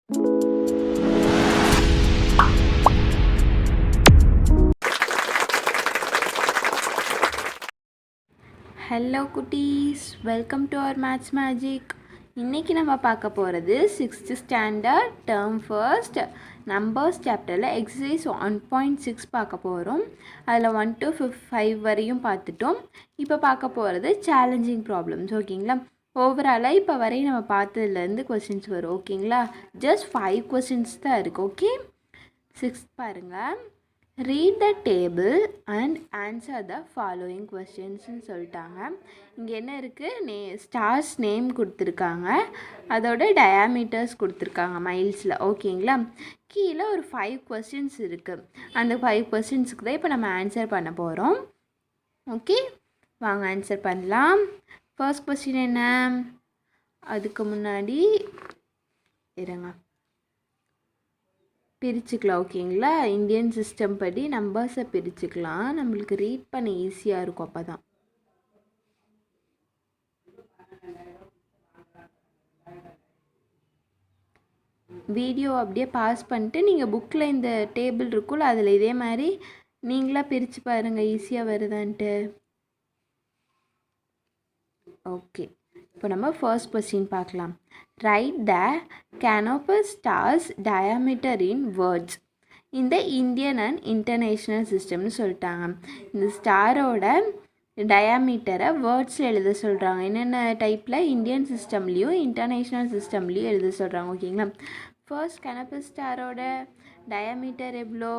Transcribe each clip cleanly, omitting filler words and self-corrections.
Hello குட்டீஸ், welcome to our maths magic. இன்றைக்கி நம்ம பார்க்க போகிறது 6th standard term first numbers சாப்டரில் எக்ஸசைஸ் 1.6 பார்க்க போகிறோம். அதில் 1 to 5 வரையும் பார்த்துட்டோம். இப்போ பார்க்க போகிறது சேலஞ்சிங் ப்ராப்ளம்ஸ். ஓகேங்களா? ஓவராலாக இப்போ வரையும் நம்ம பார்த்ததுலேருந்து கொஸ்டின்ஸ் வரும். ஓகேங்களா? ஜஸ்ட் 5 கொஸ்டின்ஸ் தான் இருக்குது. ஓகே, 6 பாருங்கள். Read the table and answer the following கொஸ்டின்ஸ்னு சொல்லிட்டாங்க. இங்கே என்ன இருக்குது, ஸ்டார்ஸ் நேம் கொடுத்துருக்காங்க, அதோட டயாமீட்டர்ஸ் கொடுத்துருக்காங்க மைல்ஸில். ஓகேங்களா? கீழே ஒரு 5 கொஸ்டின்ஸ் இருக்குது. அந்த 5 கொஸ்டின்ஸுக்கு தான் இப்போ நம்ம ஆன்சர் பண்ண போகிறோம். ஓகே, வாங்க ஆன்சர் பண்ணலாம். ஃபர்ஸ்ட் கொஸ்டின் என்ன, அதுக்கு முன்னாடி இருங்க பிரிச்சுக்கலாம். ஓகேங்களா? இந்தியன் சிஸ்டம் படி நம்பர்ஸை பிரிச்சுக்கலாம், நம்மளுக்கு ரீட் பண்ண ஈஸியாக இருக்கும். அப்போ தான் வீடியோ அப்படியே பாஸ் பண்ணிட்டு நீங்கள் புக்கில் இந்த டேபிள் இருக்குல்ல, அதில் இதே மாதிரி நீங்களாக பிரித்து பாருங்கள், ஈஸியாக வருதான்ட்டு. ஓகே, இப்போ நம்ம ஃபர்ஸ்ட் கொஸ்டின் பார்க்கலாம். Right the canopus stars diameter in words இந்த இந்தியன் அண்ட் இன்டர்நேஷ்னல் சிஸ்டம்னு சொல்லிட்டாங்க. இந்த ஸ்டாரோட டயாமீட்டரை வேர்ட்ஸில் எழுத சொல்கிறாங்க. என்னென்ன டைப்பில், இந்தியன் சிஸ்டம்லேயும் இன்டர்நேஷ்னல் சிஸ்டம்லேயும் எழுத சொல்கிறாங்க. ஓகேங்களா? ஃபர்ஸ்ட் canopus ஸ்டாரோட டயாமீட்டர் எவ்வளோ,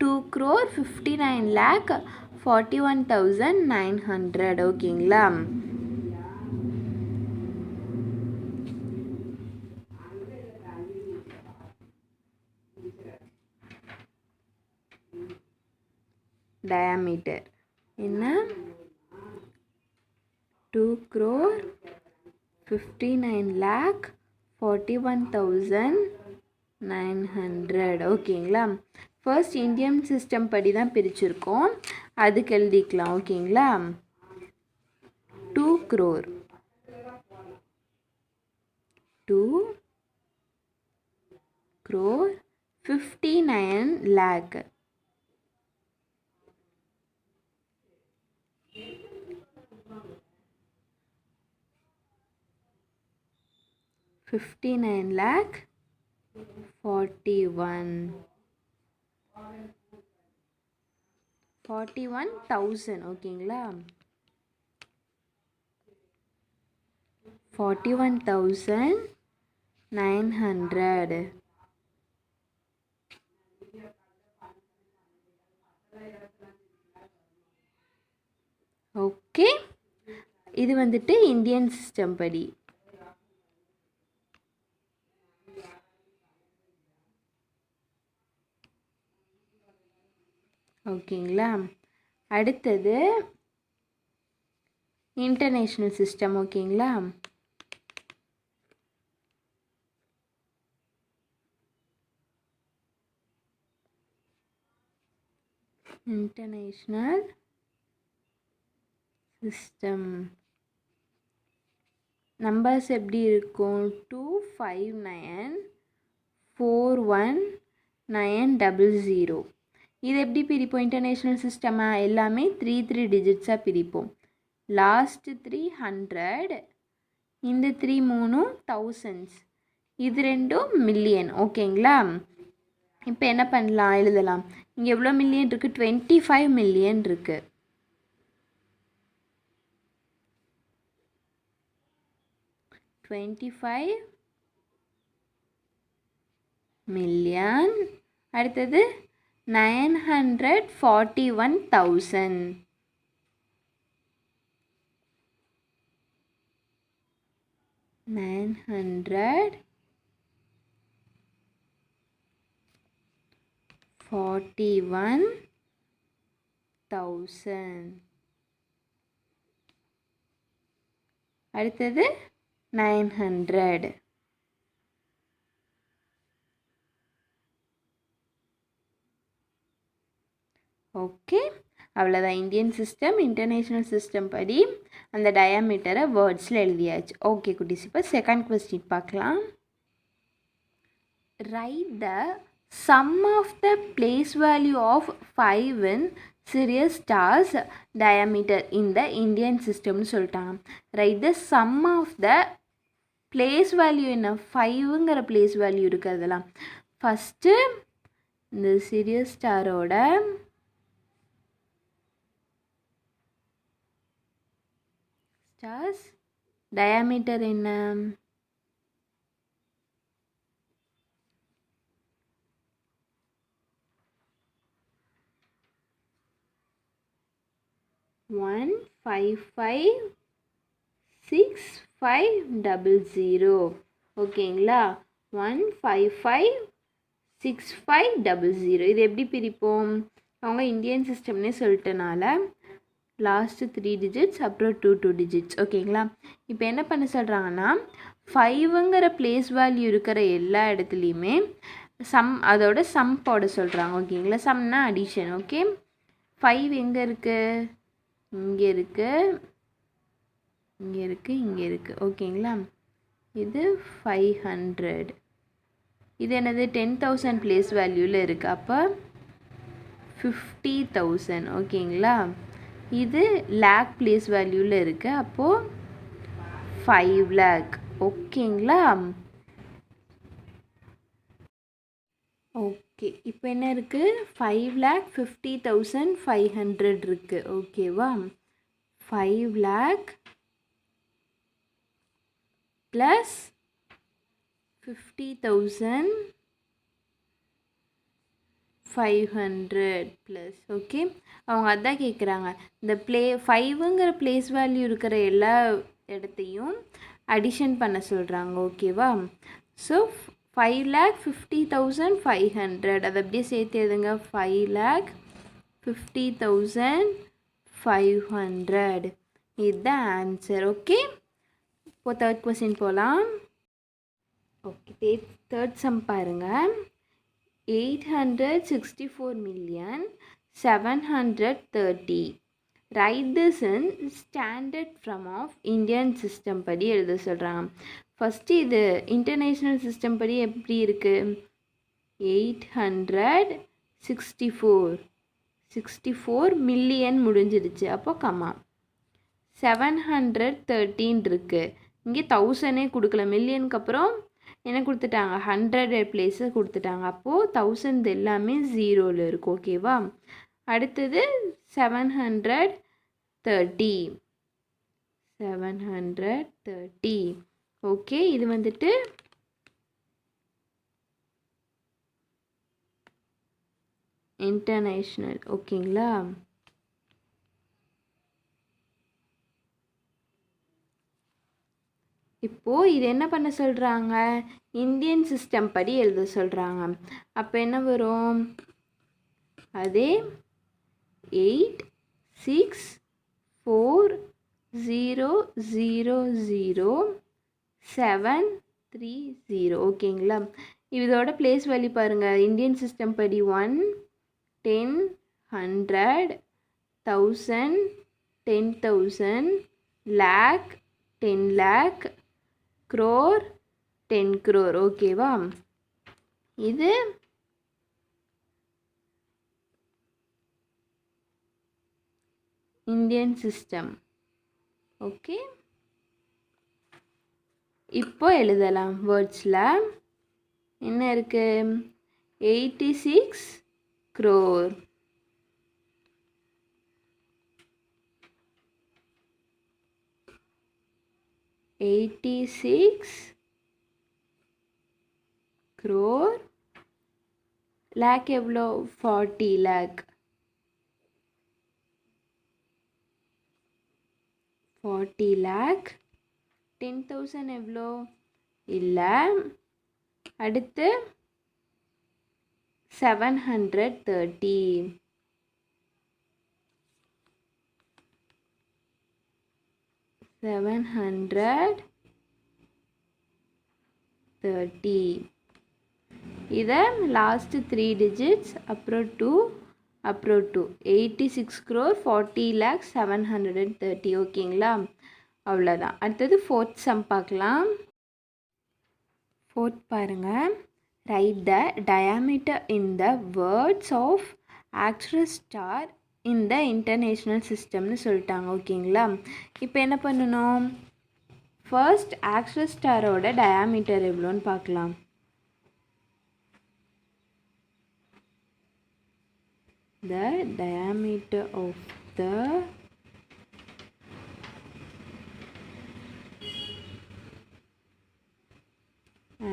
2,59,41,900. ஓகேங்களா? டயாமீட்டர் என்ன, 2,59,41,900. ஓகேங்களா? ஃபர்ஸ்ட் இந்தியன் சிஸ்டம் படி தான் பிரிச்சுருக்கோம், அதுக்கு எழுதிக்கலாம். ஓகேங்களா? 2 crore 59 lakh 41,000. ஓகேங்களா? 41,900. ஓகே, இது வந்துட்டு இந்தியன் சிஸ்டம் படி. ஓகேங்களா? அடுத்தது இன்டர்நேஷ்னல் சிஸ்டம். ஓகேங்களா? இன்டர்நேஷ்னல் சிஸ்டம் நம்பர்ஸ் எப்படி இருக்கும், 259,41,900. இது எப்படி பிரிப்போம், இன்டர்நேஷ்னல் சிஸ்டமாக எல்லாமே 3 டிஜிட்ஸாக பிரிப்போம். லாஸ்ட் 300, இந்த 3 thousands, இது 2 மில்லியன். ஓகேங்களா? இப்போ என்ன பண்ணலாம், எழுதலாம். இங்கே எவ்வளோ மில்லியன் இருக்குது, 25 மில்லியன் இருக்குது. மில்லியன். அடுத்தது 941,000. 941,000. அடுத்தது 900. ஓகே, அவ்வளோதான். இந்தியன் சிஸ்டம் இன்டர்நேஷ்னல் சிஸ்டம் படி அந்த டயாமீட்டரை வேர்ட்ஸில் எழுதியாச்சு. ஓகே குட்டீஸ், இப்போ செகண்ட் கொஸ்டின் பார்க்கலாம். write the sum of the place value of 5 in Sirius stars diameter in the Indian system சொல்லிட்டாங்க. write the sum of the place value என்ன 5ங்கிற place value இருக்கிறதெல்லாம் first இந்த Sirius ஸ்டாரோட ஸ்டார்ஸ் diameter என்ன 1556500 ஓகேங்களா 1556500 இது எப்படி பிரிப்போம் அவங்க இந்தியன் சிஸ்டம்னே சொல்லிட்டனால லாஸ்ட்டு 3 டிஜிட்ஸ் அப்புறம் 2 டிஜிட்ஸ் ஓகேங்களா இப்போ என்ன பண்ண சொல்கிறாங்கன்னா 5ங்கிற பிளேஸ் வேல்யூ இருக்கிற எல்லா இடத்துலையுமே அதோட சம் போட சொல்கிறாங்க ஓகேங்களா சம்னா அடிஷன் ஓகே 5 எங்கே இருக்குது இங்கே இருக்குது இங்கே இருக்குது இங்கே இருக்குது ஓகேங்களா இது 500 இது என்னது 10,000 பிளேஸ் வேல்யூவில் இருக்குது அப்போ 50,000 ஓகேங்களா இது லேக் பிளேஸ் வேல்யூவில் இருக்குது அப்போது 5 lakh ஓகேங்களா ஓகே இப்போ என்ன இருக்குது 5,50,500 இருக்குது ஓகேவா 5 lakh ப்ளஸ் 50,500 ப்ளஸ் ஓகே அவங்க அதான் கேட்குறாங்க இந்த 5ங்கிற பிளேஸ் வேல்யூ இருக்கிற எல்லா இடத்தையும் அடிஷன் பண்ண சொல்கிறாங்க ஓகேவா ஸோ 5,50,500 அதை அப்படியே சேர்த்து எழுதுங்க 5,50,500 இதுதான் ஆன்சர் ஓகே இப்போ தேர்ட் கொஸ்டின் போகலாம் ஓகே தேர்ட் சம் பாருங்கள் 864,730 right this in standard form of Indian system படி எழுத சொல்கிறாங்க ஃபஸ்ட்டு இது இன்டர்நேஷ்னல் சிஸ்டம் படி எப்படி இருக்குது 864 மில்லியன் முடிஞ்சிடுச்சு அப்போ கம்மா 713 இருக்குது இங்கே 1000 கொடுக்கல மில்லியனுக்கு அப்புறம் என்ன கொடுத்துட்டாங்க 100 பிளேஸை கொடுத்துட்டாங்க அப்போது 1000 எல்லாமே 0ல் இருக்குது ஓகேவா அடுத்தது 730 ஓகே இது வந்துட்டு இன்டர்நேஷ்னல் ஓகேங்களா இப்போது இது என்ன பண்ண சொல்கிறாங்க இந்தியன் சிஸ்டம் படி எழுத சொல்கிறாங்க அப்போ என்ன வரும் அதே 864,000,730 ஓகேங்களா இதோட பிளேஸ் வேல்யூ பாருங்கள் இந்தியன் சிஸ்டம் படி 1 10 100 1000 10,000 lakh 10 lakh crore 10 crore ஓகேவா இது இந்தியன் சிஸ்டம் ஓகே இப்போ எழுதலாம் வேர்ட்ஸில் என்ன இருக்குது 86 crore 86 crore lakh எவ்வளோ 40 lakh 40 lakh 10,000 எவ்வளோ இல்லை அடுத்து 730 730 இதை லாஸ்ட்டு 3 டிஜிட்ஸ் அப்புறம் 2 அப்புறம் 2 86 crore 40 lakh 730 ஓகேங்களா அவ்வளோதான் அடுத்தது ஃபோர்த் சம் பார்க்கலாம் ஃபோர்த் பாருங்கள் right the diameter in the words of actress star இந்த இன்டர்நேஷ்னல் சிஸ்டம்னு சொல்லிட்டாங்க. ஓகேங்களா? இப்போ என்ன பண்ணணும், ஃபர்ஸ்ட் ஆக்ட்ரஸ் ஸ்டாரோட டயாமீட்டர் எவ்வளோன்னு பார்க்கலாம். The diameter of the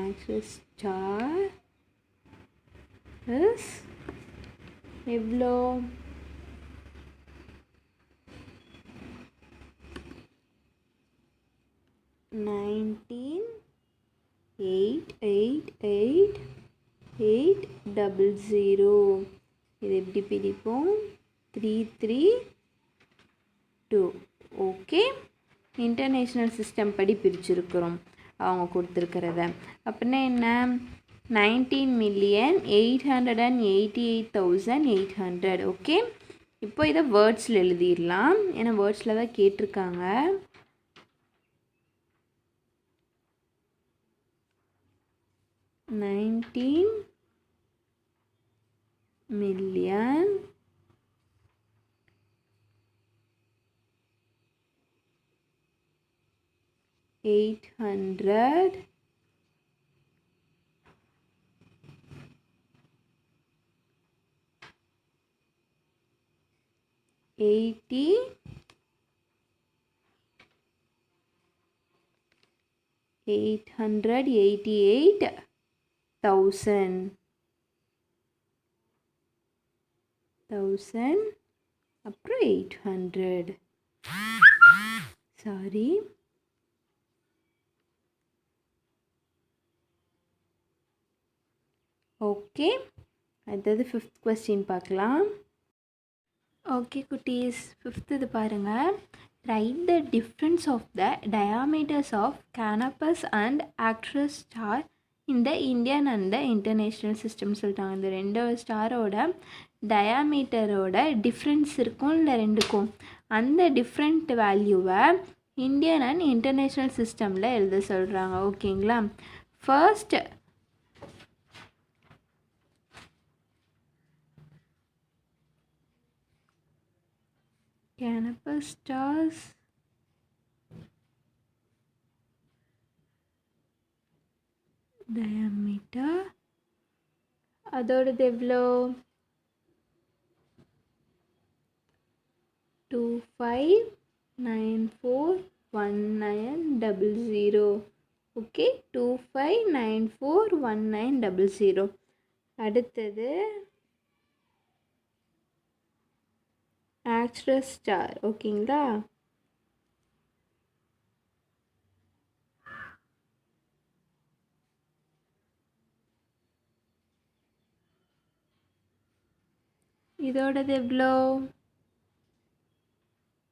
axis star is எவ்வளோ, 19,888,800. இது எப்படி பிடிப்போம், 332. ஓகே, இன்டர்நேஷ்னல் சிஸ்டம் படி பிரிச்சுருக்குறோம் அவங்க கொடுத்துருக்கிறத. அப்படின்னா என்ன, 19,888,800. ஓகே, இப்போ இதை வேர்ட்ஸில் எழுதிடலாம், ஏன்னா வேர்ட்ஸில் தான் கேட்டிருக்காங்க. 19 million 800 80 888,000 அப்புறம் 800. Sorry, okay. அடுத்தது 5th கொஸ்டின் பார்க்கலாம். ஓகே குட்டீஸ், 5th இது பாருங்கள். Right the difference of the diameters of Canopus and Arcturus star இந்த Indian and the international system சொல்லிட்டாங்க. இந்த 2 ஸ்டாரோட டயாமீட்டரோட டிஃப்ரென்ஸ் இருக்கும் இல்லை ரெண்டுக்கும், அந்த டிஃப்ரெண்ட் வேல்யூவை இந்தியன் அண்ட் இன்டர்நேஷ்னல் சிஸ்டமில் எழுத சொல்கிறாங்க. ஓகேங்களா? ஃபர்ஸ்ட் Canopus stars diameter அதோடது எவ்வளோ, 25941900. ஓகே, 25941900. அடுத்தது ஆக்ட்ரஸ் ஸ்டார். ஓகேங்களா? இதோடது எவ்வளோ,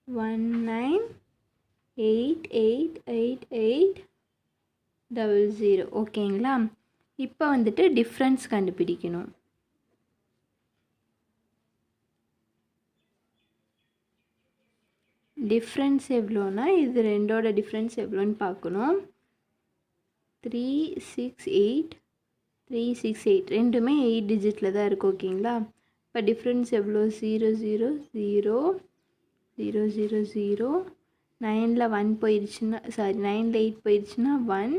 19,888,800. ஓகேங்களா? இப்போ வந்துட்டு டிஃப்ரென்ஸ் கண்டுபிடிக்கணும். டிஃப்ரென்ஸ் எவ்வளோனா, இது ரெண்டோட டிஃப்ரென்ஸ் எவ்வளோன்னு பார்க்கணும். 368 ரெண்டுமே 8 டிஜிட்டில் தான் இருக்குது. ஓகேங்களா? இப்போ டிஃப்ரென்ஸ் எவ்வளோ, 0000000. 9ல் 1 போயிடுச்சுன்னா, சாரி 9ல் 8 போயிடுச்சுன்னா 1,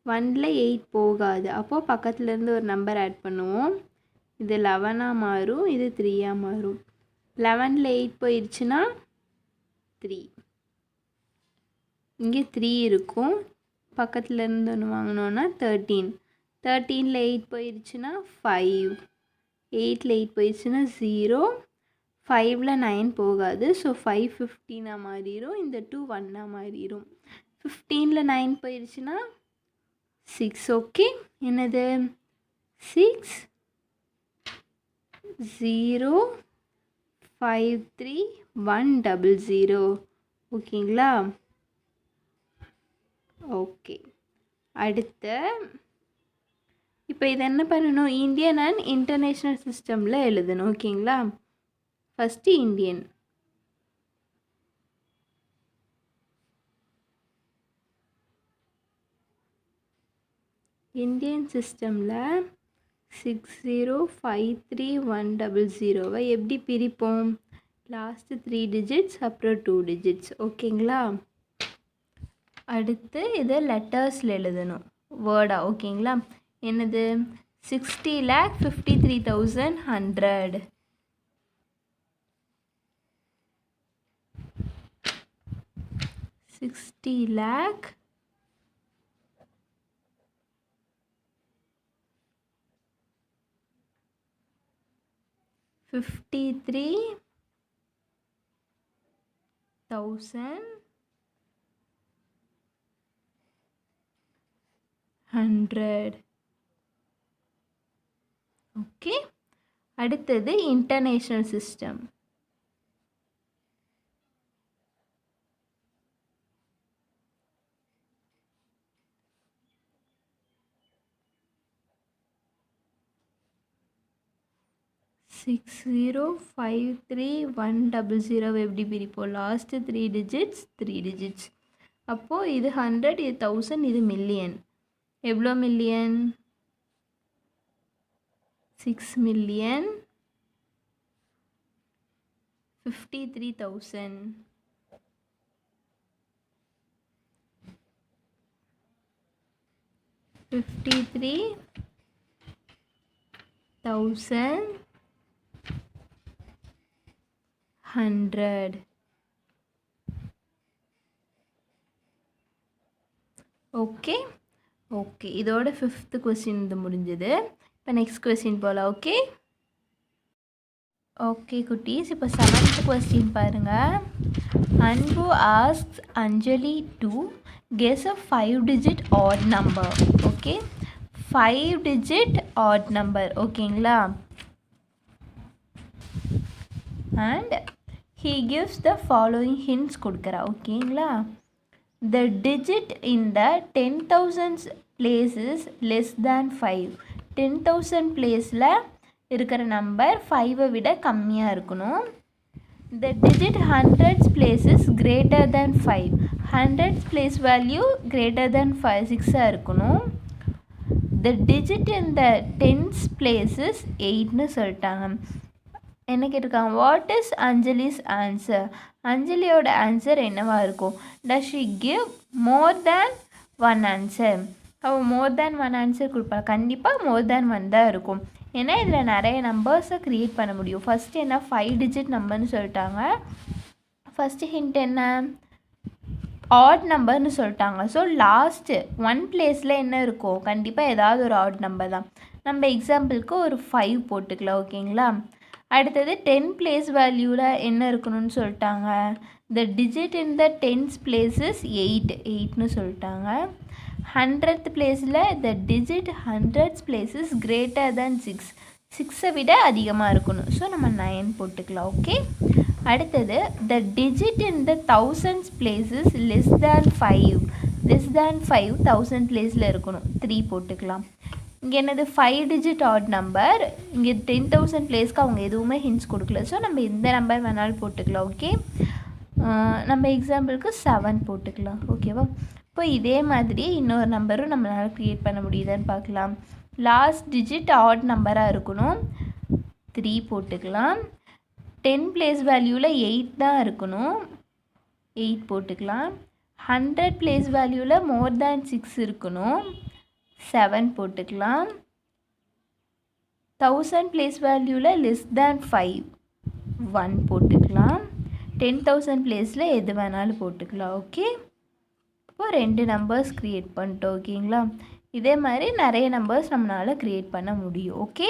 1ல் 8 போகாது. அப்போது பக்கத்துலேருந்து ஒரு நம்பர் ஆட் பண்ணுவோம். இது 11ஆக மாறும், இது 3ஆக மாறும். 11ல் 8 போயிடுச்சுன்னா 3, இங்கே 3 இருக்கும். பக்கத்தில் இருந்து ஒன்று வாங்கினோன்னா 13, 13ல் 8 போயிடுச்சுன்னா 5, 8ல் 8 போயிடுச்சுன்னா 0, 5ல் 9 போகாது. ஸோ 5 15ஆக மாறிடும், இந்த 2 1ஆக மாறிடும். 15ல் 9 போயிடுச்சுன்னா 6. ஓகே, என்னது 6 0 5 3 1 00. ஓகேங்களா? ஓகே, அடுத்து இப்போ இதை என்ன பண்ணணும், இந்தியன் அண்ட் இன்டர்நேஷ்னல் சிஸ்டமில் எழுதணும். ஓகேங்களா? First Indian. இந்தியன் சிஸ்டமில் 6053100 எப்படி பிரிப்போம்? லாஸ்ட்டு 3 டிஜிட்ஸ் அப்புறம் 2 டிஜிட்ஸ். ஓகேங்களா? அடுத்து இதை லெட்டர்ஸில் எழுதணும், வேர்டா. ஓகேங்களா? என்னது? 60,53,100. 60 lakh 53,100. ஓகே. அடுத்தது இன்டர்நேஷ்னல் சிஸ்டம். சிக்ஸ் 053,100 எப்படி பிரிப்போம்? Last 3 digits 3 digits. அப்போது இது 100, இது 1000, இது மில்லியன். எவ்வளோ மில்லியன்? 6,53,000. 53,100. ஓகே. ஓகே, இதோட 5th கொஸ்டின் இது முடிஞ்சது. இப்போ நெக்ஸ்ட் கொஸ்டின் போகலாம். ஓகே. ஓகே குட்டீஸ், இப்போ 7th கொஸ்டின் பாருங்கள். அன்பு asks Anjali to guess a 5-digit odd number. Okay, 5-digit odd number. ஓகேங்களா? And he gives the following hints கொடுக்குறா. ஓகேங்களா? The digit in the 10,000 place is less than 5. 10,000 பிளேஸில் இருக்கிற நம்பர் 5 விட கம்மியாக இருக்கணும். The digit 100s place is greater than 5. 100s place value greater than 6 இருக்கணும். The digit in the 10s place is 8ன்னு சொல்லிட்டாங்க. என்ன கேட்டிருக்காங்க? What is Anjali's answer? அஞ்சலியோட ஆன்சர் என்னவாக இருக்கும்? Does she give more than 1 answer? அவள் மோர் தேன் 1 ஆன்சர் கொடுப்பாள். கண்டிப்பாக மோர் தேன் 1 தான் இருக்கும். ஏன்னா இதில் நிறைய நம்பர்ஸை க்ரியேட் பண்ண முடியும். ஃபஸ்ட்டு என்ன? 5 டிஜிட் நம்பர்னு சொல்லிட்டாங்க. ஃபஸ்ட்டு ஹிண்ட் என்ன? ஆட் நம்பர்னு சொல்லிட்டாங்க. ஸோ லாஸ்ட்டு 1 பிளேஸில் என்ன இருக்கும்? கண்டிப்பாக ஏதாவது ஒரு ஆட் நம்பர் தான். நம்ம எக்ஸாம்பிளுக்கு ஒரு 5 போட்டுக்கலாம். ஓகேங்களா? அடுத்தது 10 பிளேஸ் வேல்யூவில் என்ன இருக்கணும்னு சொல்லிட்டாங்க. The digit in the 10s place is 8ன்னு சொல்லிட்டாங்க. 100th பிளேஸில் the digit 100s place is greater than 6 விட அதிகமாக இருக்கணும். ஸோ நம்ம 9 போட்டுக்கலாம். ஓகே. அடுத்தது த digit in the 1000s place is less than 5. 1000 பிளேஸில் இருக்கணும். 3 போட்டுக்கலாம். இங்கே என்னது? 5 டிஜிட் ஆட் நம்பர். இங்கே 10,000 பிளேஸ்க்கு அவங்க எதுவுமே ஹிண்ட்ஸ் கொடுக்கல. ஸோ நம்ம எந்த நம்பர் வேணாலும் போட்டுக்கலாம். ஓகே. நம்ம எக்ஸாம்பிளுக்கு 7 போட்டுக்கலாம். ஓகேவா? இப்போ இதே மாதிரி இன்னொரு நம்பரும் நம்மளால் க்ரியேட் பண்ண முடியுதான்னு பார்க்கலாம். லாஸ்ட் டிஜிட் ஆட் நம்பராக இருக்கணும். 3 போட்டுக்கலாம். 10 பிளேஸ் வேல்யூவில் 8 தான் இருக்கணும். 8 போட்டுக்கலாம். 100 பிளேஸ் வேல்யூவில் மோர் தேன் 6 இருக்கணும். 7 போட்டுக்கலாம். 1000 பிளேஸ் வேல்யூவில் லெஸ் தேன் 5 1 போட்டுக்கலாம். 10,000 பிளேஸில் எது வேணாலும் போட்டுக்கலாம். ஓகே. இப்போ 2 நம்பர்ஸ் க்ரியேட் பண்ணிட்டோம். ஓகேங்களா? இதே மாதிரி நிறைய நம்பர்ஸ் நம்மளால் க்ரியேட் பண்ண முடியும். ஓகே.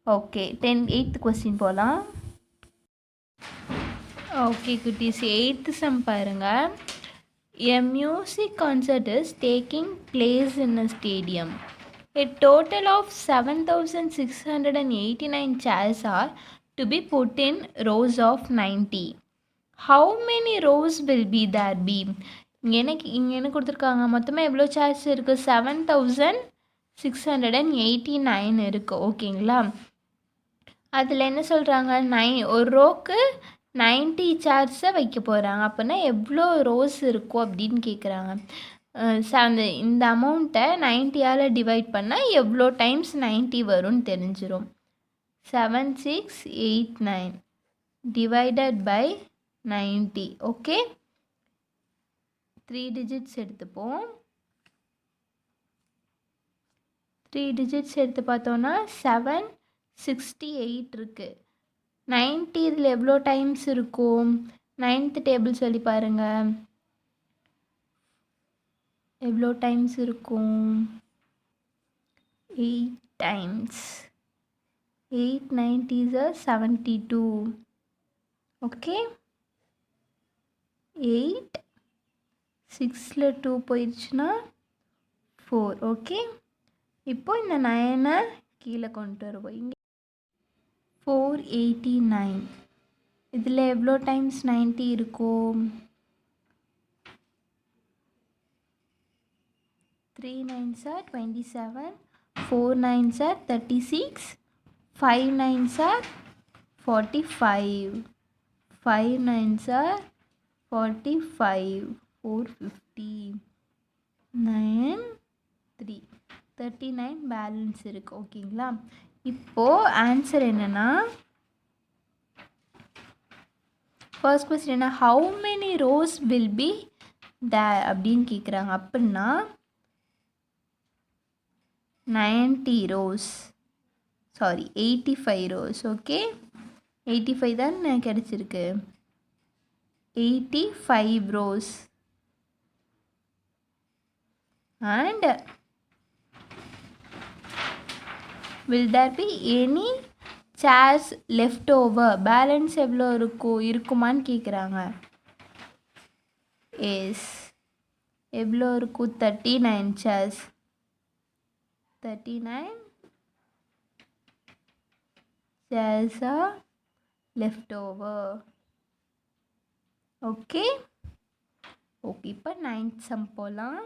ஓகே, 8th கொஸ்டின் போகலாம். ஓகே குட்டீஸ், 8th சம் பாருங்கள். A music concert is taking place in a stadium. A total of 7,689 chairs are to be put in rows of 90. How many rows will be there be? இங்கே என்ன கொடுத்துருக்காங்க? மொத்தமாக எவ்வளோ chairs இருக்குது? 7,689 இருக்குது. ஓகேங்களா? அதில் என்ன சொல்கிறாங்க? ஒரு ரோக்கு 90 சேர்ஸை வைக்க போகிறாங்க. அப்படின்னா எவ்வளோ ரோஸ் இருக்கும் அப்படின்னு கேட்குறாங்க. இந்த அமௌண்ட்டை 90ஆல் டிவைட் பண்ணால் எவ்வளோ டைம்ஸ் 90 வரும்னு தெரிஞ்சிடும். 7689 டிவைடட் பை 90. ஓகே, 3 டிஜிட்ஸ் எடுத்துப்போம். 3 டிஜிட்ஸ் எடுத்து பார்த்தோன்னா 768 இருக்குது. 90 இதில் எவ்வளோ டைம்ஸ் இருக்கும்? 9th டேபிள் சொல்லி பாருங்கள், எவ்வளோ டைம்ஸ் இருக்கும்? 8 டைம்ஸ். 8 90s are 72. ஓகே, 8 6ல் 2 போயிடுச்சுன்னா 4. ஓகே, இப்போ இந்த 9 கீழே கொண்டு வருவோம். இங்கே 489. இதில் எவ்வளோ டைம்ஸ் 90 இருக்கும்? 3 9s are 27, 4 9s are 36, 5 9s are 45, 5 9s are 45, 450, 9 3 39 balance இருக்குது. ஓகேங்களா, இப்போது ஆன்சர் என்னென்னா, ஃபர்ஸ்ட் கொஸ்டின் என்ன, how many rows will be there அப்படின்னு கேட்குறாங்க. அப்படின்னா 90 rows, சாரி 85 rows. ஓகே, 85 தான் கிடச்சிருக்கு. 85 rows and will there be any chairs left over? Balance எவ்வளோ இருக்குமான்னு கேட்குறாங்க. எஸ், எவ்வளோ இருக்கும்? 39 chairs. 39 chairs are left over. Okay okay, இப்போ 9th சம் போகலாம்.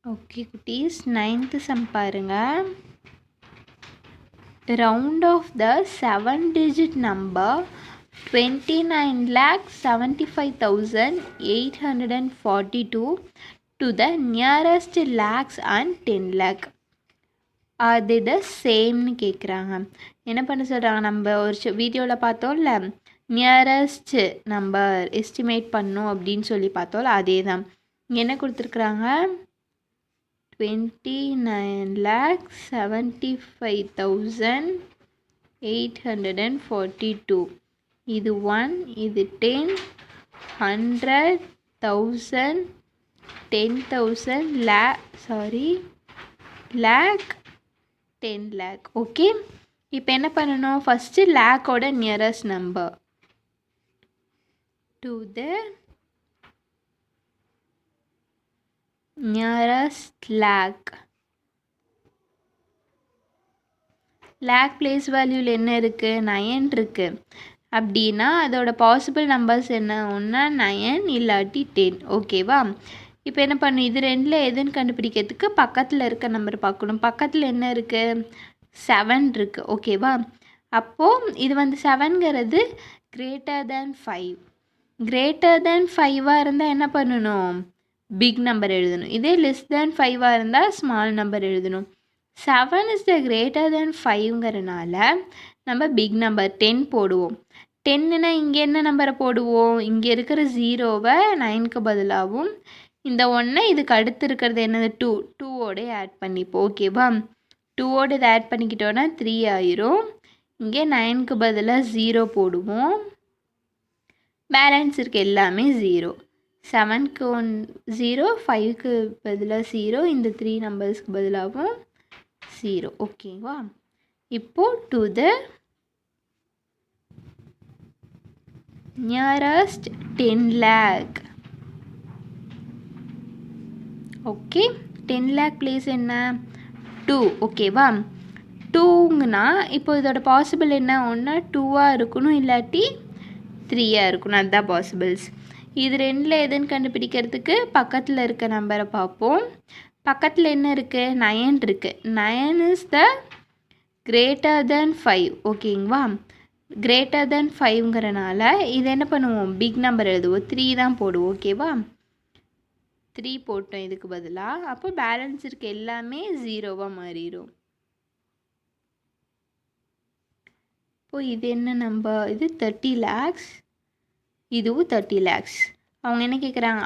ஓகே குட்டீஸ், 9th சம் பாருங்கள். Round off the 7-digit number 29,75,842 to the nearest lakhs and 10 lakh. Are they the sameன்னு கேட்குறாங்க. என்ன பண்ண சொல்கிறாங்க, நம்ம ஒரு வீடியோவில் பார்த்தோம்ல, நியரஸ்ட் நம்பர் எஸ்டிமேட் பண்ணும் அப்படின்னு சொல்லி பார்த்தோம்ல, அதே தான். இங்கே என்ன கொடுத்துருக்குறாங்க, 29,75,842. இது 1, இது 10, 100, 1000, 10,000, lakh, 10 lakh. ஓகே, இப்போ என்ன பண்ணணும், ஃபஸ்ட்டு லேக்கோட nearest number to the nearest lake. Lake place வேல்யூவில் என்ன இருக்குது, 9 இருக்குது. அப்படின்னா அதோட பாசிபிள் நம்பர்ஸ் என்ன, ஒன்றா 9 இல்லாட்டி 10. ஓகேவா, இப்போ என்ன பண்ணணும், இது ரெண்டில் எதுன்னு கண்டுபிடிக்கிறதுக்கு பக்கத்தில் இருக்க நம்பர் பார்க்கணும். பக்கத்தில் என்ன இருக்குது, 7 இருக்குது. ஓகேவா, அப்போது இது வந்து 7ங்கிறது greater than 5. greater than 5ஆக இருந்தால் என்ன பண்ணணும், பிக் நம்பர் எழுதணும். இதே லெஸ் தேன் 5ஆக இருந்தால் ஸ்மால் நம்பர் எழுதணும். 7 இஸ் த greater than 5ங்கிறனால நம்ம பிக் நம்பர் 10 போடுவோம். 10னா இங்கே என்ன நம்பரை போடுவோம், இங்கே இருக்கிற 0வை 9க்கு பதிலாகவும், இந்த 1 இதுக்கு அடுத்து இருக்கிறது என்னது 2ஓட ஆட் பண்ணிப்போம். ஓகேவா, 2ஓட இதை ஆட் பண்ணிக்கிட்டோன்னா 3 ஆயிரும். இங்கே 9க்கு பதிலாக 0 போடுவோம். பேலன்ஸ் இருக்க எல்லாமே 0. 7க்கு 0, 5க்கு பதிலாக 0, இந்த 3 நம்பர்ஸ்க்கு பதிலாகவும் 0. ஓகேவா, இப்போது to the nearest 10 lakh. Okay, 10 lakh place என்ன, 2. ஓகேவா, 2ங்கன்னா இப்போ இதோட பாசிபிள் என்ன, ஒன்றா 2ஆக இருக்கணும் இல்லாட்டி 3ஆக இருக்கணும். அதுதான் பாசிபிள்ஸ். இது ரெண்டில் எதுன்னு கண்டுபிடிக்கிறதுக்கு பக்கத்தில் இருக்க நம்பரை பார்ப்போம். பக்கத்தில் என்ன இருக்குது, 9 இருக்குது. 9 இஸ் த கிரேட்டர் தென் 5. ஓகேங்களா, கிரேட்டர் தென் 5ங்கிறனால இது என்ன பண்ணுவோம், பிக் நம்பர் எழுதுவோம், 3 தான் போடுவோம். ஓகேவா, 3 போட்டோம் இதுக்கு பதிலாக. அப்போ பேலன்ஸ் இருக்க எல்லாமே 0வாக மாறிடும். இப்போ இது என்ன நம்பர்? இது 30 lakhs, இதுவும் 30 lakhs. அவங்க என்ன கேட்குறாங்க?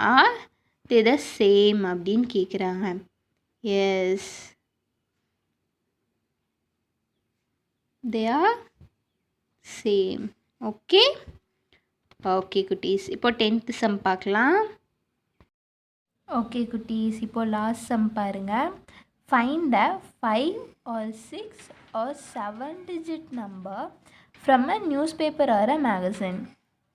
they the same அப்படின்னு கேட்குறாங்க. Yes, they are same. Okay okay குட்டீஸ், இப்போ 10th சம் பார்க்கலாம். ஓகே குட்டீஸ், இப்போ லாஸ்ட் சம் பாருங்கள். Find the 5 or 6 or 7 digit number from a newspaper or a magazine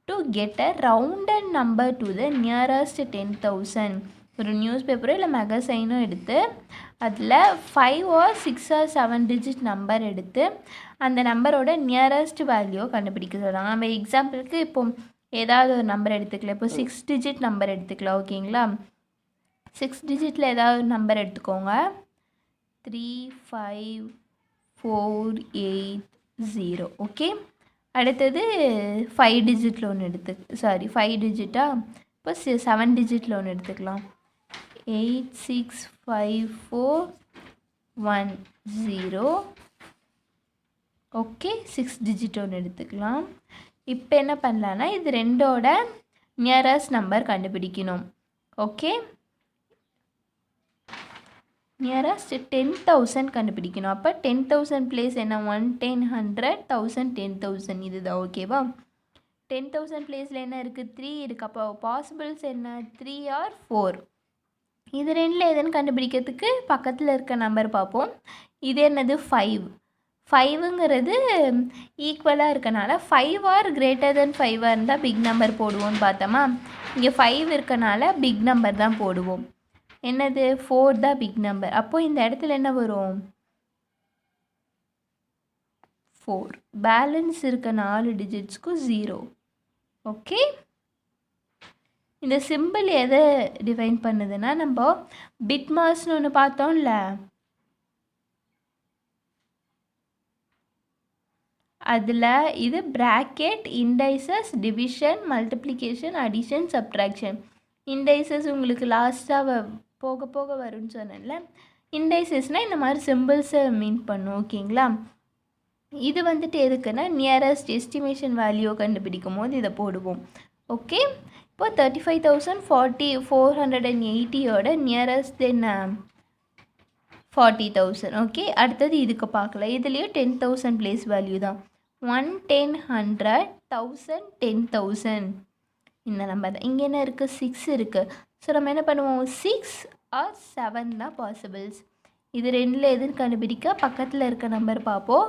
to get a rounded number to the nearest 10,000. ஒரு news பேப்பரோ இல்லை மேகசைனோ எடுத்து அதில் 5 or 6 or 7 டிஜிட் நம்பர் எடுத்து அந்த நம்பரோட நியரஸ்ட் வேல்யூ கண்டுபிடிக்க சொல்கிறாங்க. நம்ம எக்ஸாம்பிளுக்கு இப்போ ஏதாவது ஒரு நம்பர் எடுத்துக்கலாம். இப்போ 6 டிஜிட் நம்பர் எடுத்துக்கலாம். ஓகேங்களா? 6 டிஜிட்டில் ஏதாவது ஒரு நம்பர் எடுத்துக்கோங்க. 3 5 4 8 0. ஓகே, அடுத்தது 5 டிஜிட்டில் ஒன்று 5 டிஜிட்டா. இப்போ 7 டிஜிட்டில் ஒன்று எடுத்துக்கலாம். 8 6 5 4 1 0. ஓகே, 6 டிஜிட் ஒன்று எடுத்துக்கலாம். இப்போ என்ன பண்ணலான்னா இது ரெண்டோட நியரஸ்ட் நம்பர் கண்டுபிடிக்கணும். ஓகே, நியரஸ்ட் 10,000 கண்டுபிடிக்கணும். அப்போ 10,000 பிளேஸ் என்ன? 1 10 100 1000 10,000 இதுதான். ஓகேவா? 10,000 பிளேஸில் என்ன இருக்குது? 3 இருக்குது. அப்போ பாசிபிள்ஸ் என்ன? 3 or 4. இது ரெண்டில் எதுன்னு கண்டுபிடிக்கிறதுக்கு பக்கத்தில் இருக்க நம்பர் பார்ப்போம். இது என்னது? 5. 5ங்கிறது ஈக்குவலாக இருக்கனால 5 or greater than 5 இருந்தால் பிக் நம்பர் போடுவோம்னு பார்த்தோமா? இங்கே 5 இருக்கனால பிக் நம்பர் தான் போடுவோம். என்னது? 4 தான் பிக் நம்பர். அப்போது இந்த இடத்துல என்ன வரும்? 4. பேலன்ஸ் இருக்க 4 டிஜிட்ஸ்க்கும் 0. ஓகே, இந்த சிம்பிள் எதை டிஃபைன் பண்ணுதுன்னா, நம்ம பிட் மாஸ்ன்னு ஒன்று பார்த்தோம்ல, அதில் இது bracket, indices, division, multiplication, addition, subtraction. Indices உங்களுக்கு லாஸ்ட்டாக போக போக வரும்னு சொன்னேன்ல. இண்டைசஸ்னால் இந்த மாதிரி சிம்பிள்ஸை மீன் பண்ணும். ஓகேங்களா? இது வந்துட்டு எதுக்குன்னா நியரஸ்ட் எஸ்டிமேஷன் வேல்யூ கண்டுபிடிக்கும் போது இதை போடுவோம். ஓகே, இப்போ 35,480யோட நியரஸ்ட் என்ன? 40,000. ஓகே, அடுத்தது இதுக்கு பார்க்கலாம். இதுலேயும் 10,000 பிளேஸ் வேல்யூ தான். 1 10 100 1000 10,000 இந்த நம்பர் தான். இங்கே என்ன இருக்குது? 6 இருக்குது. ஸோ நம்ம என்ன பண்ணுவோம்? 6 or 7 தான் பாசிபிள்ஸ். இது ரெண்டில் எதுன்னு கண்டுபிடிக்க பக்கத்தில் இருக்க நம்பர் பார்ப்போம்.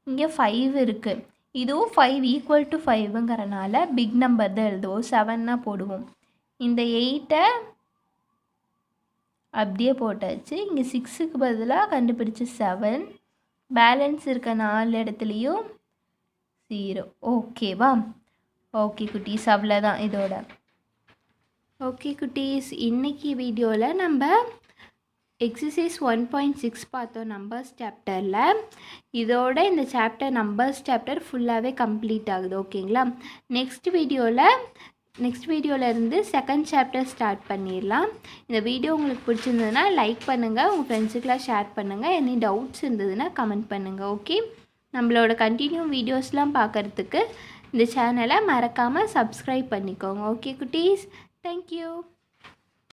இங்கே 5 இருக்குது. இதுவும் 5 ஈக்குவல் டு 5ங்கிறனால பிக் நம்பர் தான் எழுதுவோம். 7 தான் போடுவோம். இந்த 8ஐ அப்படியே போட்டாச்சு. இங்கே 6க்கு பதிலாக கண்டுபிடிச்ச 7. பேலன்ஸ் இருக்க 4 இடத்துலையும் 0. ஓகேவா? ஓகே குட்டீஸ், அவ்வளோதான் இதோட. ஓகே குட்டீஸ், இன்றைக்கி வீடியோவில் நம்ம எக்ஸசைஸ் 1.6 பார்த்தோம் நம்பர்ஸ் சாப்டரில். இதோட இந்த சாப்டர் நம்பர்ஸ் சாப்டர் ஃபுல்லாகவே கம்ப்ளீட் ஆகுது. ஓகேங்களா? நெக்ஸ்ட் வீடியோவிலேருந்து செகண்ட் சாப்டர் ஸ்டார்ட் பண்ணிடலாம். இந்த வீடியோ உங்களுக்கு பிடிச்சிருந்ததுன்னா லைக் பண்ணுங்கள், உங்கள் ஃப்ரெண்ட்ஸுக்கெலாம் ஷேர் பண்ணுங்கள். எனி டவுட்ஸ் இருந்ததுன்னா கமெண்ட் பண்ணுங்கள். ஓகே, நம்மளோட கண்டினியூ வீடியோஸ்லாம் பார்க்குறதுக்கு இந்த சேனலை மறக்காமல் சப்ஸ்கிரைப் பண்ணிக்கோங்க. ஓகே குட்டீஸ், தேங்க்யூ.